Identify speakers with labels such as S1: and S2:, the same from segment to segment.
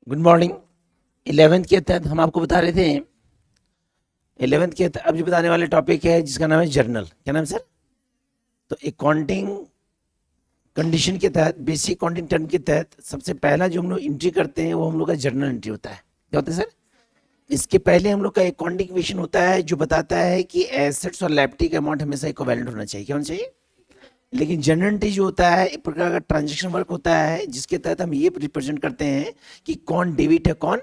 S1: Good morning. 11th के तहत हम आपको बता रहे थे 11th के तहत अब जो बताने वाले टॉपिक है जिसका नाम है जर्नल। क्या नाम है सर? तो अकाउंटिंग कंडीशन के तहत, बेसिक अकाउंटिंग टर्म के तहत सबसे पहला जो हम लोग एंट्री करते हैं वो हम लोग का जर्नल एंट्री होता है। क्या होता है सर? इसके पहले हम लोग का अकाउंटिंग इक्वेशन होता है जो बताता है कि एसेट्स और लायबिलिटी का अमाउंट हमेशा इक्विवेलेंट होना चाहिए। क्या होना चाहिए? लेकिन जर्नल एंट्री जो होता है एक प्रकार का ट्रांजेक्शन वर्क होता है जिसके तहत हम ये रिप्रेजेंट करते हैं कि कौन डेबिट है कौन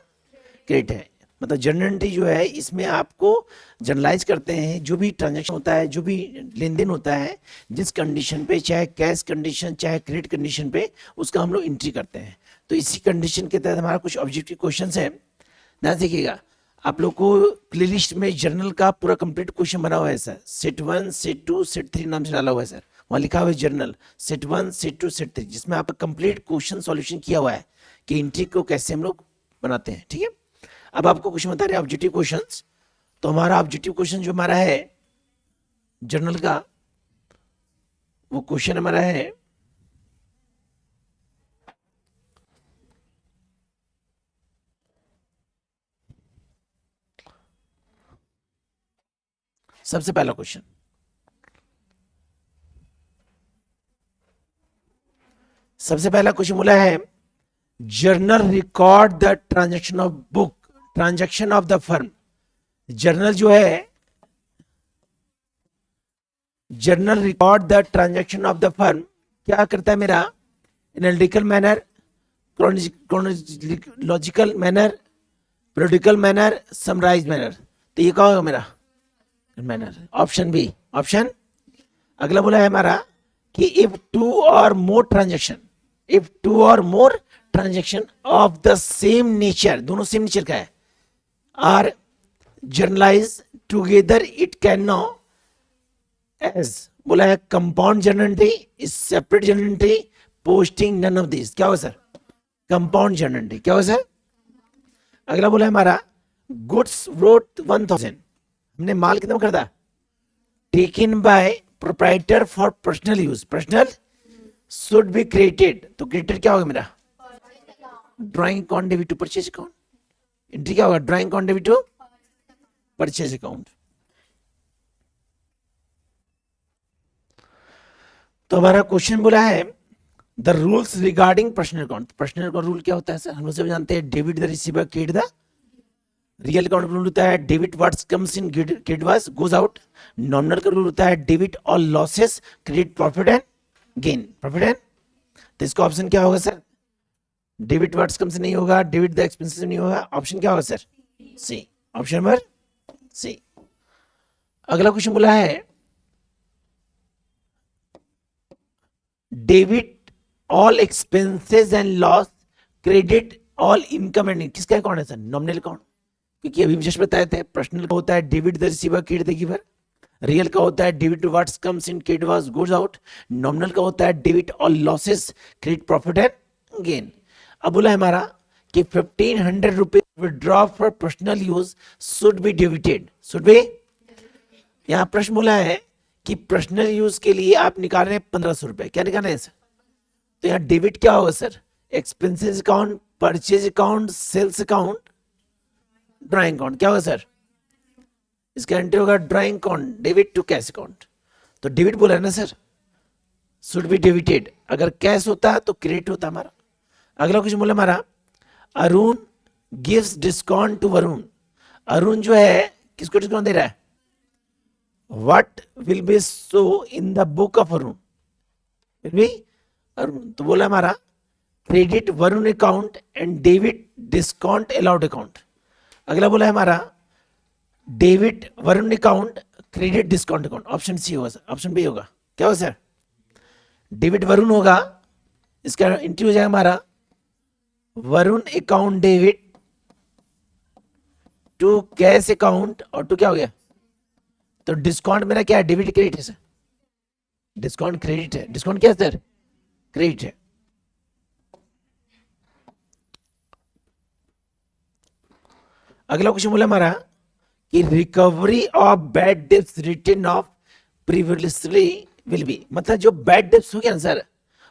S1: क्रेडिट है। मतलब जर्नल एंट्री जो है इसमें आपको जर्नलाइज करते हैं जो भी ट्रांजैक्शन होता है, जो भी लेन देन होता है, जिस कंडीशन पे, चाहे कैश कंडीशन चाहे क्रेडिट कंडीशन पे, उसका हम लोग एंट्री करते हैं। तो इसी कंडीशन के तहत हमारा कुछ ऑब्जेक्टिव क्वेश्चन है। ध्यान देखिएगा, आप लोग को प्लेलिस्ट में जर्नल का पूरा कंप्लीट क्वेश्चन बना हुआ है सर। सेट 1 सेट 2 सेट 3 नाम से डाला हुआ है सर। वहाँ लिखा हुआ है जर्नल सेट 1 सेट 2 सेट 3, जिसमें आपका कंप्लीट क्वेश्चन सॉल्यूशन किया हुआ है कि एंट्री को कैसे हम लोग बनाते हैं। ठीक है, अब आपको क्वेश्चन बता रहे हैं ऑब्जेक्टिव क्वेश्चंस। तो हमारा ऑब्जेक्टिव क्वेश्चन जो हमारा है जर्नल का, वो क्वेश्चन हमारा है सबसे पहला क्वेश्चन। सबसे पहला क्वेश्चन बोला है journal record the transaction of book transaction of the firm. Journal जो है, journal record the transaction of the firm क्या करता है मेरा? Analytical manner, logical manner, periodical manner, summarise manner. तो ये क्या होगा मेरा? मैनर। Option B. ऑप्शन अगला बोला है हमारा कि if two or more transaction, if two or more transaction of the same nature, दोनों सेम नेचर का है, are journalise together it can know as, बोला है compound journal entry, separate journal entry, posting, none of this. क्या होगा sir? Compound journal entry. क्या होगा sir? अगला बोला है हमारा गुड्स वर्थ 1000, हमने माल कितना खरीदा? Taken by proprietor for personal use, personal should be created. तो क्रिएटेड क्या होगा मेरा? Drawing account debit to purchase account. Entry क्या होगा? Drawing account debit to purchase account. तो हमारा क्वेश्चन बोला है the rules regarding personal account. Personal account rule क्या होता है सर? हम लोग सब जानते हैं debit the receiver, credit the real account rule होता है debit what's comes in, credit what's goes out. Nominal का रूल होता है debit all losses, credit profit and gain, profit and. तो इसका ऑप्शन क्या होगा सर? डेबिट व्हाट्स कम्स नहीं होगा, डेबिट द एक्सपेंसेस नहीं होगा। ऑप्शन क्या होगा sir? C. Option number C. अगला क्वेश्चन बोला है debit all expenses and loss, credit all income and. किसका अकाउंट है सर? Nominal account. क्योंकि अभी जस्ट बताए थे पर्सनल का होता है debit the receiver, credit the giver. Real का होता है debit what's comes in, credit what's goes out. Nominal का होता है debit all losses, credit profit and gain. अब बोला है हमारा कि 1500 rupees withdraw for personal use should be debited, should B. यहां प्रश्न बोला है कि पर्सनल यूज के लिए आप निकाल रहे हैं 1500 रुपए। क्या निकाल रहे हैं सर? तो यहाँ डेबिट क्या होगा sir? Expenses account, purchase account, sales account, drawing account. क्या होगा सर? इसका एंट्री होगा drawing account debit to cash account. तो डेबिट बोला है ना सर, शुड बी डेबिटेड। अगर कैश होता तो क्रेडिट होता हमारा। अगला क्वेश्चन बोला हमारा Arun gives discount to Varun. Arun जो है किसको डिस्काउंट दे रहा है? What will be show in the book of Arun? Will be Arun. तो बोला हमारा credit Varun account and debit discount allowed account. अगला बोला है हमारा debit Varun account, credit discount account. Option C होगा सर, ऑप्शन बी होगा। क्या होगा सर? डेबिट वरुण होगा, इसका एंट्री हो जाएगा हमारा Varun account debit to cash account, और टू क्या हो गया? तो डिस्काउंट मेरा क्या है? डेबिट क्रेडिट है सर, डिस्काउंट क्रेडिट है। डिस्काउंट क्या है सर? क्रेडिट है। अगला क्वेश्चन बोला हमारा कि recovery of bad debts return of previously will be. मतलब जो बैड डेब्ट्स हो गया ना सर,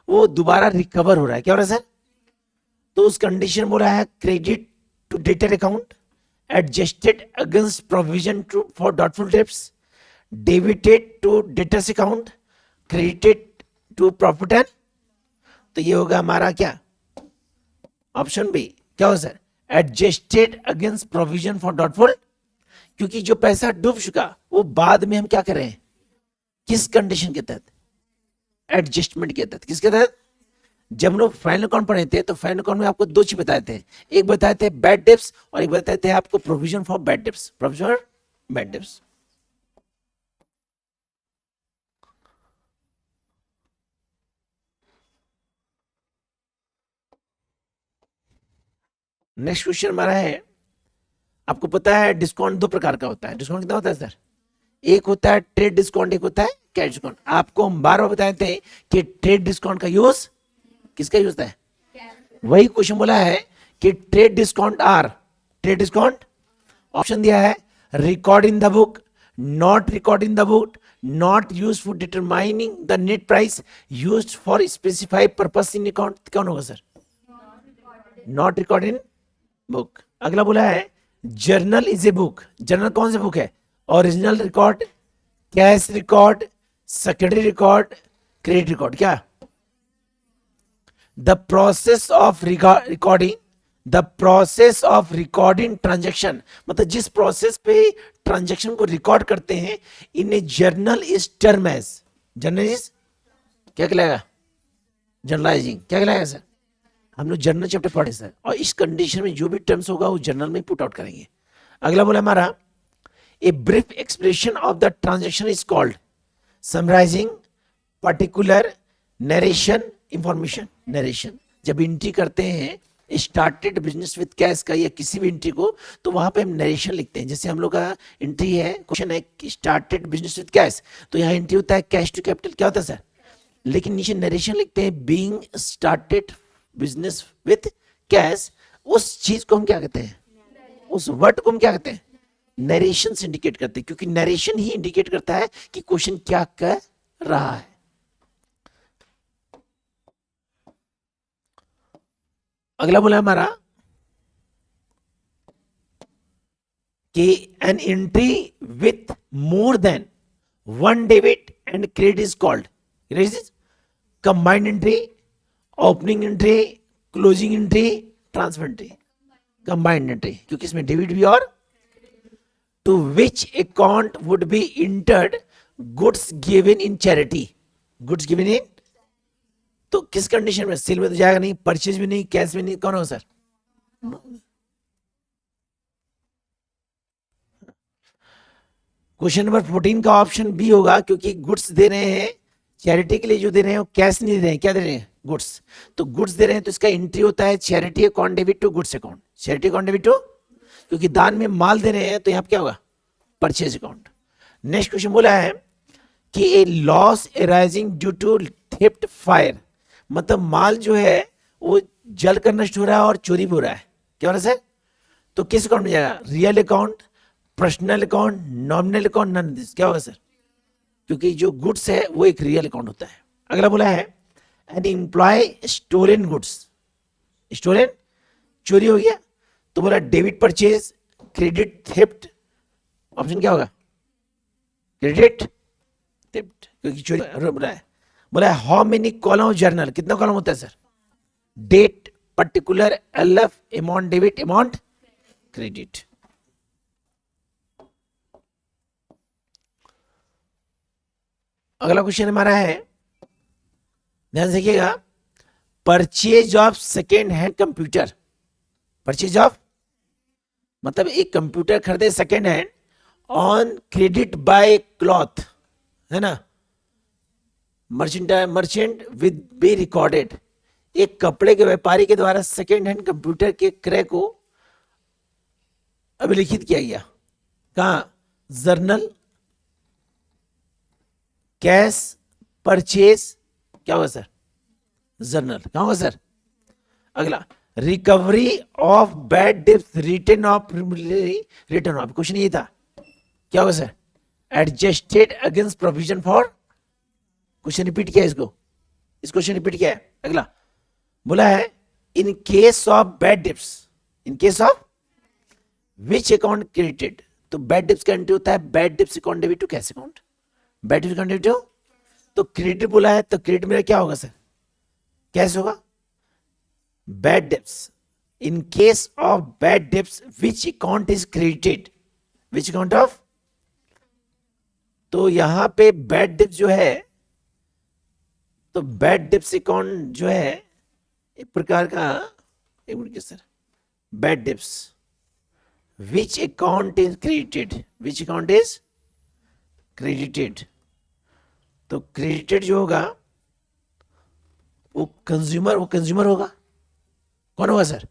S1: वो दोबारा रिकवर हो रहा है। क्या हो रहा है सर? तो उस कंडीशन बोला है credit to debtor account, adjusted against provision to for doubtful debts, debited to debtors account, credited to profit and, तो ये होगा हमारा क्या ऑप्शन बी, क्या हो sir, adjusted against provision for doubtful, क्योंकि जो पैसा डूब चुका वो बाद में हम क्या करें, किस कंडीशन के तहत, एडजस्टमेंट के तहत, किसके तहत, जब हम लोग फाइनल अकाउंट पढ़े थे तो फाइनल अकाउंट में आपको दो चीज बताए थे, एक बताए थे बैड डेब्ट्स और एक बताए थे आपको provision for bad debts, provision for bad debts. Next question हमारा है, आपको पता है डिस्काउंट दो प्रकार का होता है, डिस्काउंट कितना होता है सर, एक होता है ट्रेड डिस्काउंट, एक होता है कैश डिस्काउंट। आपको हम बार बार बताए थे कि ट्रेड डिस्काउंट का यूज किसका यूज होता है, वही क्वेश्चन बोला है कि trade discount are, trade discount option दिया है record in the book, not record in the book, not use for determining the net price, use for specified purpose in account, कौन होगा sir, not record in book. अगला बोला है journal is a book, journal कौन सी book है, original record, cash record, secondary record, credit record, क्या, the process of recording, the process of recording transaction, मतलब जिस प्रोसेस पे ट्रांजेक्शन को रिकॉर्ड करते हैं, in a journal is term as, journal is क्या कहलाएगा, जर्नलाइजिंग, क्या कहलाएगा सर, हम लोग जर्नल चैप्टर पढ़े सर, और इस कंडीशन में जो भी टर्म्स होगा वो जर्नल में पुट आउट करेंगे। अगला बोला हमारा a brief explanation of the transaction is called summarising, particular, narration, information, narration. जब एंट्री करते हैं स्टार्टेड बिजनेस विद कैश का या किसी भी एंट्री को, तो वहां पे हम नरेशन लिखते हैं, जैसे हम लोग का एंट्री है, क्वेश्चन है स्टार्टेड बिजनेस विद कैश, तो यहाँ एंट्री होता है कैश टू कैपिटल, क्या होता है सर, लेकिन नीचे नरेशन लिखते हैं being started business with cash, उस चीज को हम क्या कहते हैं, उस वर्ड को हम क्या कहते हैं, नरेशन से इंडिकेट करते हैं, क्योंकि नरेशन ही इंडिकेट करता है कि क्वेश्चन क्या कह रहा है। अगला बोला हमारा कि an entry with more than one debit and credit is called combined entry, opening entry, closing entry, transfer entry, combined entry, क्योंकि इसमें डेबिट भी और, to which account would be entered goods given in charity, goods given in, तो किस condition में, cell में तो जाएगा नहीं, परचेज भी नहीं, कैश भी नहीं, कौन होगा सर, क्वेश्चन नंबर 14 का ऑप्शन बी होगा, क्योंकि गुड्स दे रहे हैं चैरिटी के लिए, जो दे रहे हैं वो कैश नहीं दे रहे हैं, क्या दे रहे हैं, गुड्स, तो गुड्स दे रहे हैं तो इसका एंट्री होता है charity account debit to goods account, charity account debit to, क्योंकि दान में माल दे रहे हैं तो यहाँ क्या होगा, परचेज अकाउंट। नेक्स्ट क्वेश्चन बोला है कि a loss arising due to theft fire, मतलब माल जो है वो जल कर नष्ट हो रहा है और चोरी भी हो रहा है, क्या हो रहा है सर, तो किस अकाउंट में जाएगा, real account, personal account, nominal account, none this, क्या होगा सर, क्योंकि जो गुड्स है वो एक रियल अकाउंट होता है। अगला बोला है an employee stolen goods, stolen चोरी हो गया, तो बोला debit purchase, credit theft, option क्या होगा, क्रेडिट थेफ्ट, क्योंकि चोरी बोला है how many column of journal, कितना कॉलम होता है sir, date, particular, LF, amount debit, amount credit. अगला क्वेश्चन हमारा है, ध्यान से देखिएगा, purchase of second hand computer, purchase of मतलब एक कंप्यूटर खरीदे second hand on credit by cloth, है ना, मर्चेंट विद बी रिकॉर्डेड, एक कपड़े के व्यापारी के द्वारा सेकेंड हैंड कंप्यूटर के क्रय को अभिलिखित किया गया, कहा, जर्नल, कैश, परचेज, क्या होगा सर, जर्नल, क्या होगा सर। अगला recovery of bad debts return of return of, question ये था, क्या होगा sir, adjusted against provision for, question repeat किया इसको, इस क्वेश्चन रिपीट किया है। अगला बोला है in case of bad debts, in case of which account credited, तो बैड डिप्स का एंट्री होता है bad debts account debit to cash account, bad debts account debit to, तो क्रेडिट बोला है तो क्रेडिट मेरा क्या होगा सर, कैश होगा। Bad debts, in case of bad debts which account is credited, which account of, तो यहां पे बैड डिप्स जो है, तो बैड डिप्स अकाउंट जो है एक प्रकार का, एक minute sir, bad debts which account is credited, which account is credited, तो क्रेडिटेड जो होगा वो कंज्यूमर होगा, कौन होगा सर,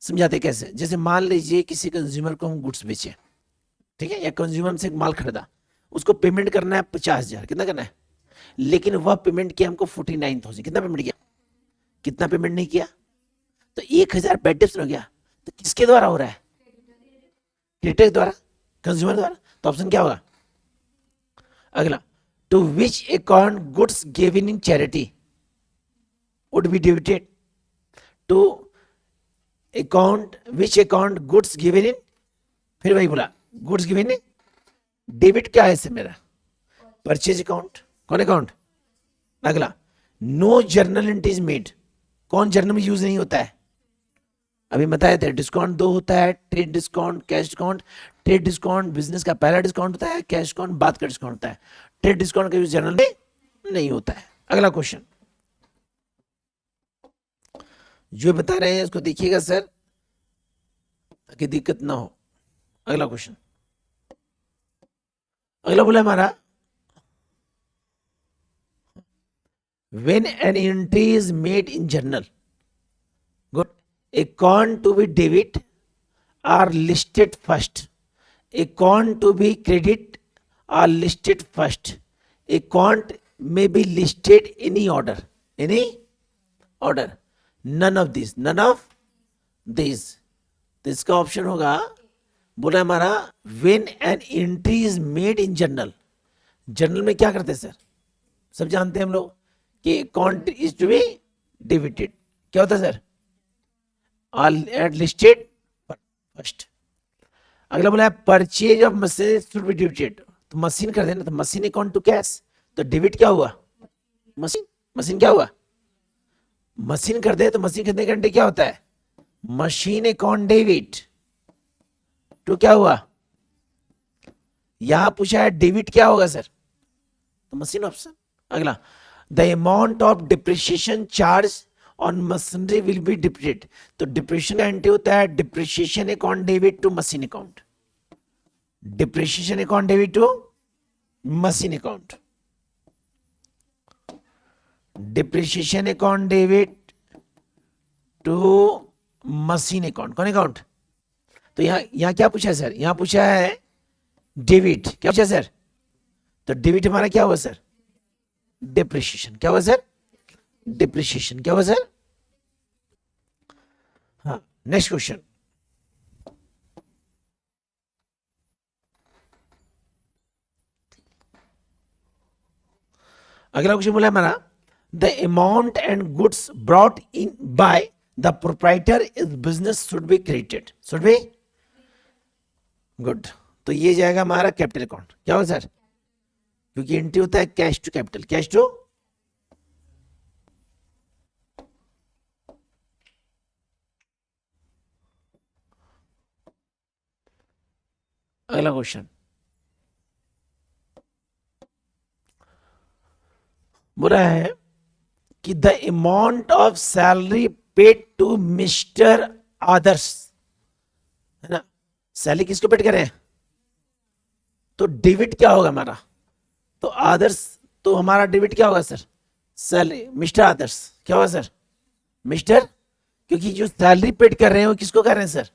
S1: समझाते कैसे, जैसे मान लीजिए किसी कंज्यूमर को हम गुड्स बेचे, ठीक है, या कंज्यूमर हमसे एक माल खरीदा, उसको पेमेंट करना है 50,000, कितना करना है, लेकिन वह पेमेंट किया हमको 49,000, कितना पेमेंट किया, कितना पेमेंट नहीं किया, तो 1,000 बैड डिप्स हो गया, तो किसके द्वारा हो रहा है, क्रेडिटर द्वारा, कंज्यूमर द्वारा, तो ऑप्शन क्या होगा। अगला, to which account goods given in charity would be debited, to account which account goods given in, फिर वही बोला गुड्स गिवन इन, डेबिट क्या है इससे मेरा, परचेज अकाउंट, कौन अकाउंट। अगला, नो जर्नल एंट्रीज मेड, कौन जर्नल में यूज नहीं होता है, अभी बताए थे डिस्काउंट 2 होता है, trade discount, cash discount, trade discount business का पहला डिस्काउंट होता है, कैश डिस्काउंट बाद का डिस्काउंट होता है, ट्रेड डिस्काउंट का यूज जर्नल में नहीं होता है। अगला क्वेश्चन जो बता रहे हैं उसको देखिएगा सर ताकि दिक्कत ना हो। अगला क्वेश्चन, अगला बोला हमारा, when an entry is made in journal, good, account to be debit are listed first, account to be credit are listed first, account may be listed any order, none of these, तो इसका option होगा, बोला हमारा when an entry is made in journal, journal में क्या करते हैं sir, सब जानते हैं हम लोग कि account is to be debited, क्या होता है sir, all at listed first. अगला बोला है purchase of machine should be debited, तो मशीन कर देना, तो मशीन अकाउंट टू कैश, तो डेबिट क्या हुआ, मशीन क्या हुआ, मशीन कर दे तो मशीन खरीदने का घंटे क्या होता है, मशीन अकाउंट डेबिट तो क्या हुआ, यहां पूछा है डेबिट क्या होगा सर, तो मशीन ऑप्शन। अगला, the amount of depreciation charge on machinery will be debited, तो डिप्रेशन का एंट्री होता है depreciation account debit to machine account, depreciation account debit to machine account, depreciation account debit to machine account, कौन account, तो यहां क्या पूछा है सर, यहां पूछा है डेबिट, क्या पूछा सर, तो डेबिट हमारा क्या हुआ सर, डिप्रिसिएशन, क्या हुआ सर, डिप्रिसिएशन, क्या हुआ सर। हाँ, नेक्स्ट क्वेश्चन, अगला क्वेश्चन बोला हमारा, the amount and goods brought in by the proprietor is business should be credited, should B, good, तो ये जाएगा हमारा कैपिटल अकाउंट, क्या होगा सर, क्योंकि एंट्री होता है cash to capital, cash to, अगला क्वेश्चन बुरा है कि the amount of salary paid to mister Adarsh, है ना, सैलरी किसको पेड करें, तो डेबिट क्या होगा हमारा, तो आदर्श, तो हमारा डेबिट क्या होगा सर, सैलरी, मिस्टर आदर्श, क्या होगा सर, मिस्टर, क्योंकि जो सैलरी पेड कर रहे हैं वो किसको कर रहे हैं सर,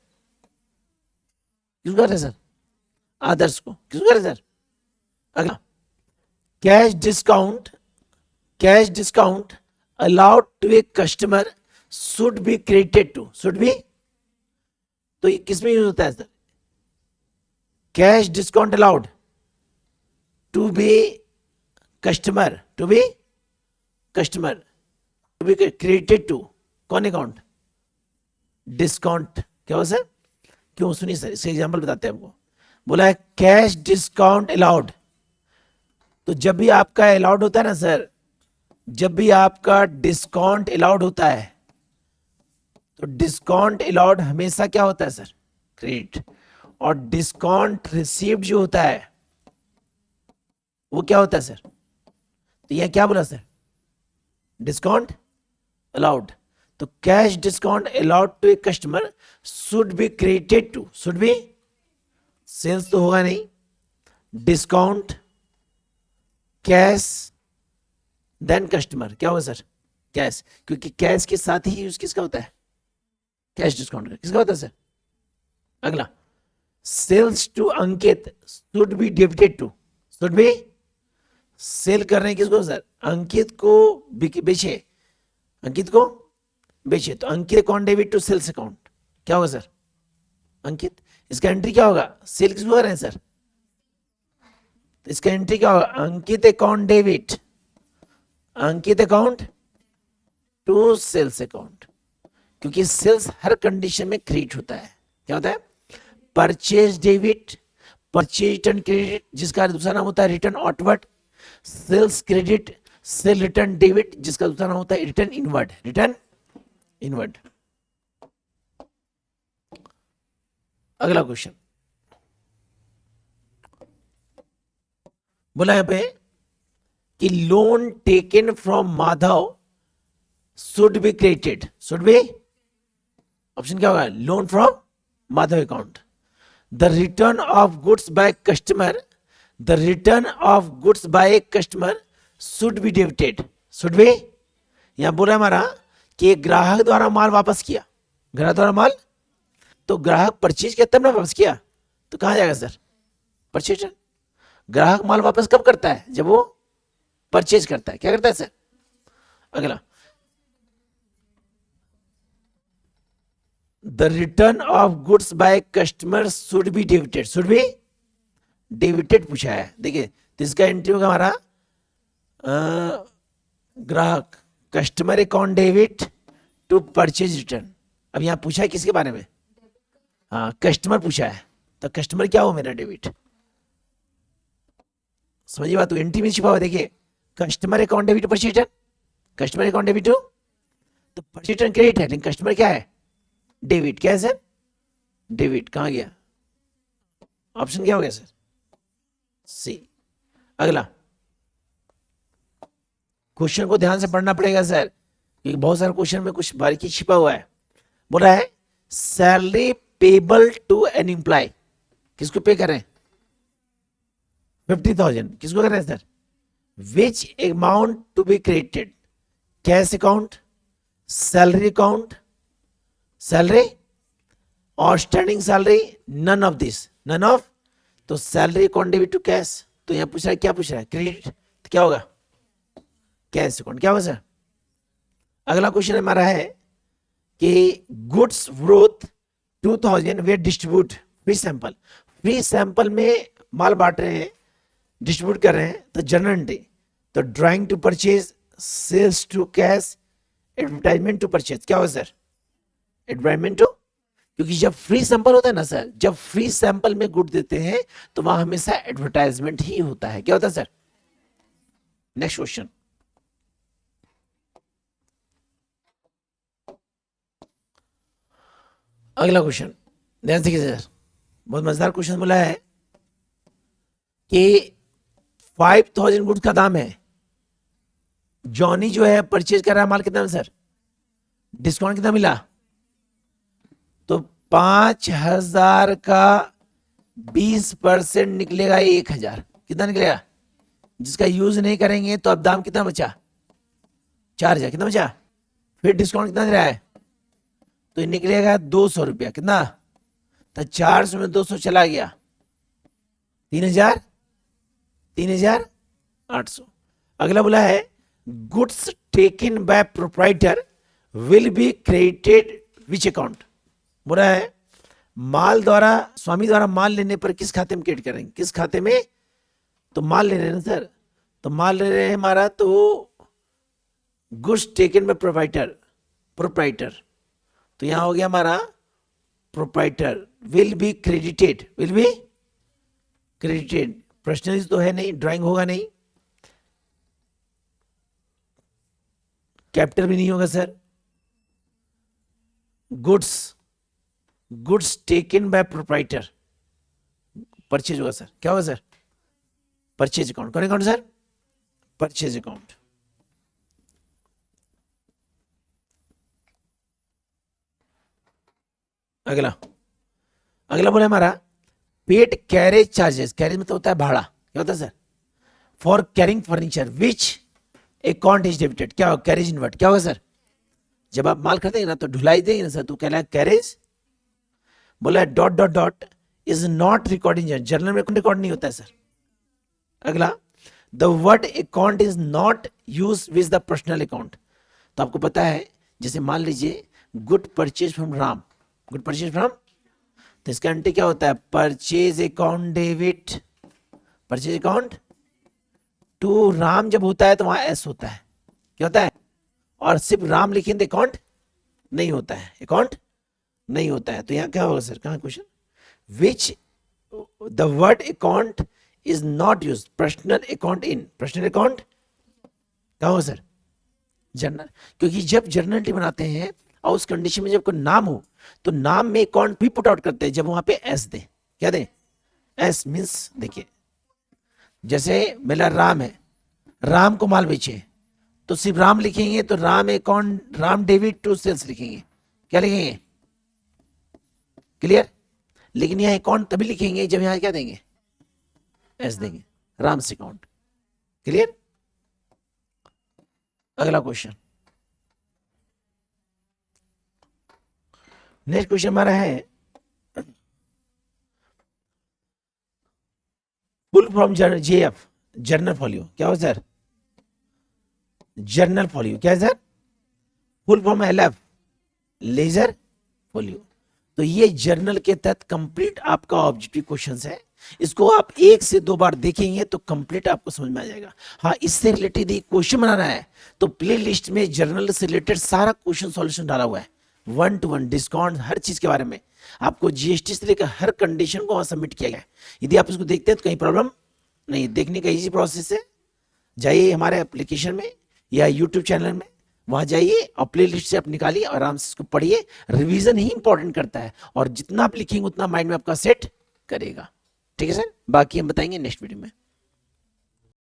S1: किसको कर रहे हैं सर, आदर्श को, किसको कर रहे हैं सर। अगला, cash discount, cash discount allowed to a customer should be credited to, should be, तो ये किस में यूज होता है sir, cash discount allowed to be customer, to be customer, to be credited to, कौन अकाउंट, डिस्काउंट क्या हो sir, क्यों, सुनिए सर इसका एग्जांपल बताते हैं आपको। बोला है कैश डिस्काउंट अलाउड, तो जब भी आपका अलाउड होता है ना सर, जब भी आपका डिस्काउंट अलाउड होता है, तो डिस्काउंट अलाउड हमेशा क्या होता है सर, क्रेडिट, और डिस्काउंट रिसीव्ड जो होता है वो क्या होता है सर, तो यह क्या बोला सर, डिस्काउंट अलाउड। तो cash discount allowed to a customer should be credited to, should be, sales तो होगा नहीं, डिस्काउंट कैश देन कस्टमर, क्या होगा सर, कैश, क्योंकि कैश के साथ ही यूज किसका होता है, कैश डिस्काउंट का किसका होता है सर। अगला, sales to Ankit should be debited to, should be, sale कर रहे हैं किसको सर, अंकित को बेचे, अंकित को बेचे, तो Ankit account debit to sales account, क्या होगा सर, अंकित, इसका एंट्री क्या होगा, सेल किसको कर रहे हैं सर, तो इसका एंट्री क्या होगा, Ankit account debit, Ankit account to sales account, क्योंकि सेल्स हर कंडीशन में क्रेडिट होता है, क्या होता है, purchase debit, purchase return credit, जिसका दूसरा नाम होता है return outward, sales credit, sale return debit, जिसका दूसरा नाम होता है रिटर्न इनवर्ड, रिटर्न इनवर्ड। अगला क्वेश्चन बोला यहां पे कि loan taken from Madhav should be credited, should be, option क्या होगा, loan from Madhav account, the return of goods by customer, the return of goods by customer should be debited, should B, यहां बोला हमारा कि ग्राहक द्वारा माल वापस किया, ग्राहक द्वारा माल, तो ग्राहक परचेज किया तब ना वापस किया, तो कहां जाएगा सर, परचेज, ग्राहक माल वापस कब करता है, जब वो परचेज करता है, क्या करता है सर। अगला, the return of goods by customer should be debited, should be debited पूछा है, देखिए तो इसका एंट्री होगा हमारा ग्राहक, customer account debit to purchase return. अब यहां पूछा है किसके बारे में, हाँ कस्टमर पूछा है, तो कस्टमर क्या हो मेरा, डेबिट, समझिए बात, तो एंट्री में छिपा हुआ, देखिए customer account debit purchase return, customer account debit to, तो परचेज रिटर्न क्रेडिट है, लेकिन कस्टमर क्या है, डेबिट, क्या है सर, डेबिट, कहां गया, ऑप्शन क्या हो गया सर, सी। अगला क्वेश्चन को ध्यान से पढ़ना पड़ेगा सर, क्योंकि बहुत सारे क्वेश्चन में कुछ बारीकी छिपा हुआ है। बोल रहा है salary payable to an employee, किसको पे कर रहे हैं, 50,000, किसको कर रहे हैं sir, which amount to be credited, cash account, salary account, salary, outstanding salary, none of this, none of, तो salary account debit to cash, तो यहां पूछ रहा है, क्या पूछ रहा है, क्रेडिट, तो क्या होगा, कैश अकाउंट, क्या होगा सर। अगला क्वेश्चन हमारा है कि goods worth 2000 we distribute free sample, free sample में माल बांट रहे हैं, डिस्ट्रीब्यूट कर रहे हैं, तो जनरल एंट्री, तो drawing to purchase, sales to cash, advertisement to purchase, क्या होगा सर, एडवर्टाइजमेंट टू, क्योंकि जब फ्री सैंपल होता है ना सर, जब फ्री सैंपल में गुड देते हैं तो वहां हमेशा एडवर्टाइजमेंट ही होता है, क्या होता है सर। नेक्स्ट क्वेश्चन, अगला क्वेश्चन ध्यान से सर, बहुत मजेदार क्वेश्चन बोला है कि 5000 गुड्स का दाम है, जॉनी जो है परचेज कर रहा है माल कितना में सर, डिस्काउंट कितना मिला, तो 5000 का 20% निकलेगा 1000, कितना निकलेगा, जिसका यूज नहीं करेंगे तो अब दाम कितना बचा, 4000, कितना बचा, फिर डिस्काउंट कितना दे रहा है, तो ये निकलेगा 200 रुपया, कितना, तो 400 में 200 चला गया, 3000, 3800। अगला बोला है goods taken by proprietor will be credited which account, बोला है माल द्वारा, स्वामी द्वारा माल लेने पर किस खाते में क्रेडिट करेंगे, किस खाते में, तो माल ले रहे हैं ना सर, तो माल ले रहे हैं हमारा, तो goods taken by proprietor, proprietor, तो यहां हो गया हमारा proprietor will be credited, will be credited. Personally तो है नहीं, ड्राइंग होगा नहीं, कैपिटल भी नहीं होगा sir. Goods, goods taken by proprietor, purchase होगा सर। क्या होगा सर? Purchase account. कौन अकाउंट सर? Purchase account. अगला, अगला बोला हमारा पेड कैरेज चार्जेस। कैरेज मतलब होता है भाड़ा। क्या होता है sir? For carrying furniture which account is debited. क्या होगा? Carriage inward. क्या होगा सर? जब आप माल खरीदेंगे ना तो ढुलाई देंगे ना सर, तो कहला कैरेज। बोला dot dot dot is not record in journal. Journal में रिकॉर्ड नहीं होता है सर। अगला, the word account is not use with the personal account. तो आपको पता है, जैसे मान लीजिए good purchase from Ram, good purchase from, तो इसका एंट्री क्या होता है? Purchase account debit, purchase account to Ram जब होता है तो वहां एस होता है। क्या होता है? और सिर्फ राम लिखेंगे अकाउंट नहीं होता है, अकाउंट नहीं होता है। तो यहां क्या होगा सर? कहां question? Which the word account is not use personal account in, personal account क्या होगा सर? जर्नल। क्योंकि जब जर्नल एंट्री बनाते हैं और उस कंडीशन में जब कोई नाम हो तो नाम में अकाउंट भी पुट आउट करते हैं जब वहां पे एस दे। क्या दे? एस मीन्स, देखिए जैसे मेरा राम है, राम को माल बेचे तो सिर्फ राम लिखेंगे तो Ram account, Ram debit to sales लिखेंगे। क्या लिखेंगे? क्लियर? लेकिन यहां अकाउंट तभी लिखेंगे जब यहां क्या देंगे? एस देंगे, राम से अकाउंट। क्लियर? अगला क्वेश्चन, नेक्स्ट क्वेश्चन हमारा है full from JF, journal folio. क्या हो सर? Journal folio. क्या है sir? Full form LF, ledger folio. तो ये जर्नल के तहत कंप्लीट आपका ऑब्जेक्टिव क्वेश्चन है। इसको आप 1 से 2 बार देखेंगे तो कंप्लीट आपको समझ में आ जाएगा। हाँ, इससे रिलेटेड एक क्वेश्चन बनाना है तो प्ले लिस्ट में जर्नल से रिलेटेड सारा क्वेश्चन सॉल्यूशन डाला हुआ है, 1 to 1 डिस्काउंट, हर चीज के बारे में। आपको जीएसटी से लेकर हर कंडीशन को वहां सबमिट किया गया है। यदि आप इसको देखते हैं तो कहीं प्रॉब्लम नहीं, देखने का इजी प्रोसेस है। जाइए हमारे एप्लीकेशन में या यूट्यूब चैनल में, वहां जाइए और प्ले लिस्ट से आप निकालिए, आराम से इसको पढ़िए। रिवीजन ही इंपॉर्टेंट करता है और जितना आप लिखेंगे उतना माइंड में आपका सेट करेगा। ठीक है सर? बाकी हम बताएंगे नेक्स्ट वीडियो में।